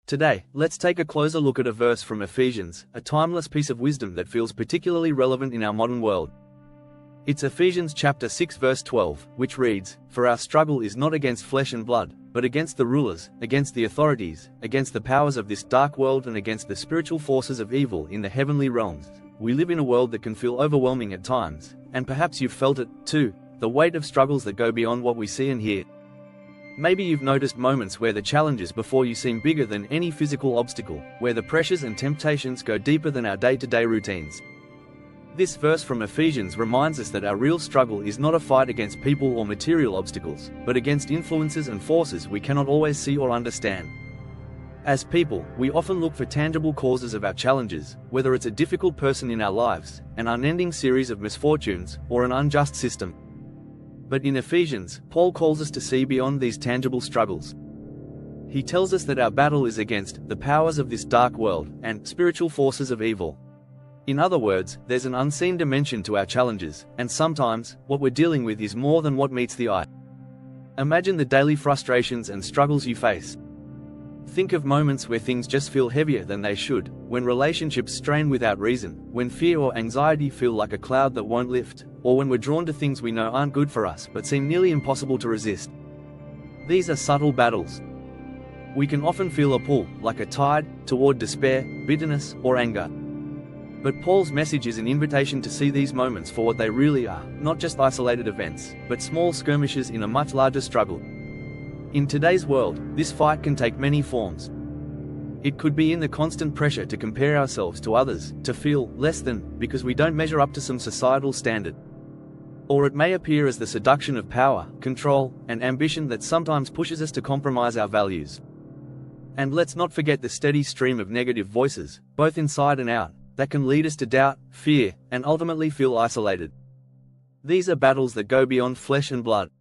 Today, let's take a closer look at a verse from Ephesians, a timeless piece of wisdom that feels particularly relevant in our modern world. It's Ephesians chapter 6 verse 12, which reads, "For our struggle is not against flesh and blood, but against the rulers, against the authorities, against the powers of this dark world and against the spiritual forces of evil in the heavenly realms." We live in a world that can feel overwhelming at times, and perhaps you've felt it, too, the weight of struggles that go beyond what we see and hear. Maybe you've noticed moments where the challenges before you seem bigger than any physical obstacle, where the pressures and temptations go deeper than our day-to-day routines. This verse from Ephesians reminds us that our real struggle is not a fight against people or material obstacles, but against influences and forces we cannot always see or understand. As people, we often look for tangible causes of our challenges, whether it's a difficult person in our lives, an unending series of misfortunes, or an unjust system. But in Ephesians, Paul calls us to see beyond these tangible struggles. He tells us that our battle is against the powers of this dark world and spiritual forces of evil. In other words, there's an unseen dimension to our challenges, and sometimes, what we're dealing with is more than what meets the eye. Imagine the daily frustrations and struggles you face. Think of moments where things just feel heavier than they should, when relationships strain without reason, when fear or anxiety feel like a cloud that won't lift, or when we're drawn to things we know aren't good for us but seem nearly impossible to resist. These are subtle battles. We can often feel a pull, like a tide, toward despair, bitterness, or anger. But Paul's message is an invitation to see these moments for what they really are, not just isolated events, but small skirmishes in a much larger struggle. In today's world, this fight can take many forms. It could be in the constant pressure to compare ourselves to others, to feel less than, because we don't measure up to some societal standard. Or it may appear as the seduction of power, control, and ambition that sometimes pushes us to compromise our values. And let's not forget the steady stream of negative voices, both inside and out, that can lead us to doubt, fear, and ultimately feel isolated. These are battles that go beyond flesh and blood.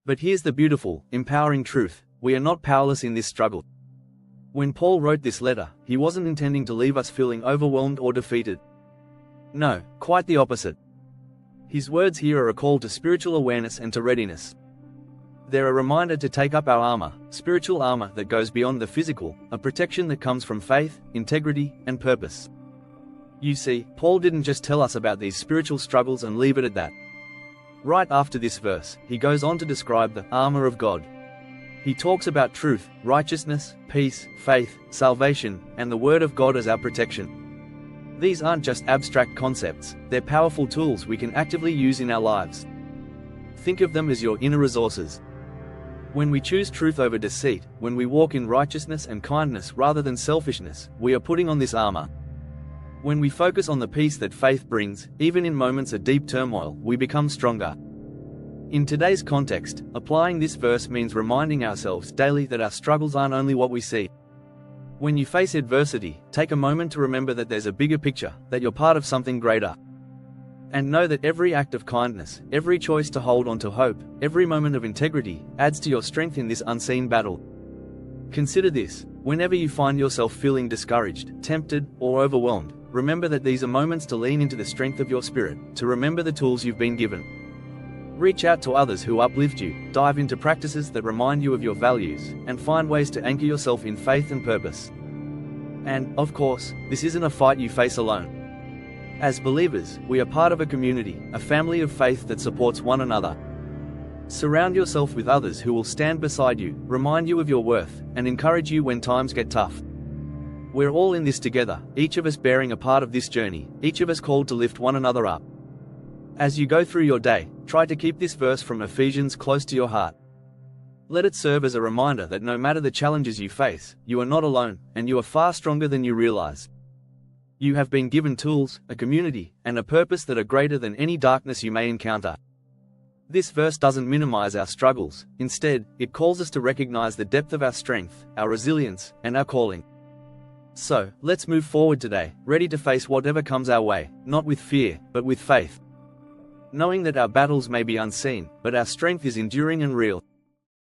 But here's the beautiful, empowering truth: we are not powerless in this struggle. When Paul wrote this letter, he wasn't intending to leave us feeling overwhelmed or defeated. No, quite the opposite. His words here are a call to spiritual awareness and to readiness. They're a reminder to take up our armor, spiritual armor that goes beyond the physical, a protection that comes from faith, integrity, and purpose. You see, Paul didn't just tell us about these spiritual struggles and leave it at that. Right after this verse, he goes on to describe the armor of God. He talks about truth, righteousness, peace, faith, salvation, and the Word of God as our protection. These aren't just abstract concepts, they're powerful tools we can actively use in our lives. Think of them as your inner resources. When we choose truth over deceit, when we walk in righteousness and kindness rather than selfishness, we are putting on this armor. When we focus on the peace that faith brings, even in moments of deep turmoil, we become stronger. In today's context, applying this verse means reminding ourselves daily that our struggles aren't only what we see. When you face adversity, take a moment to remember that there's a bigger picture, that you're part of something greater. And know that every act of kindness, every choice to hold on to hope, every moment of integrity, adds to your strength in this unseen battle. Consider this: whenever you find yourself feeling discouraged, tempted, or overwhelmed, remember that these are moments to lean into the strength of your spirit, to remember the tools you've been given. Reach out to others who uplift you, dive into practices that remind you of your values, and find ways to anchor yourself in faith and purpose. And, of course, this isn't a fight you face alone. As believers, we are part of a community, a family of faith that supports one another. Surround yourself with others who will stand beside you, remind you of your worth, and encourage you when times get tough. We're all in this together, each of us bearing a part of this journey, each of us called to lift one another up. As you go through your day, try to keep this verse from Ephesians close to your heart. Let it serve as a reminder that no matter the challenges you face, you are not alone, and you are far stronger than you realize. You have been given tools, a community, and a purpose that are greater than any darkness you may encounter. This verse doesn't minimize our struggles. Instead, it calls us to recognize the depth of our strength, our resilience, and our calling. So, let's move forward today, ready to face whatever comes our way, not with fear, but with faith. Knowing that our battles may be unseen, but our strength is enduring and real.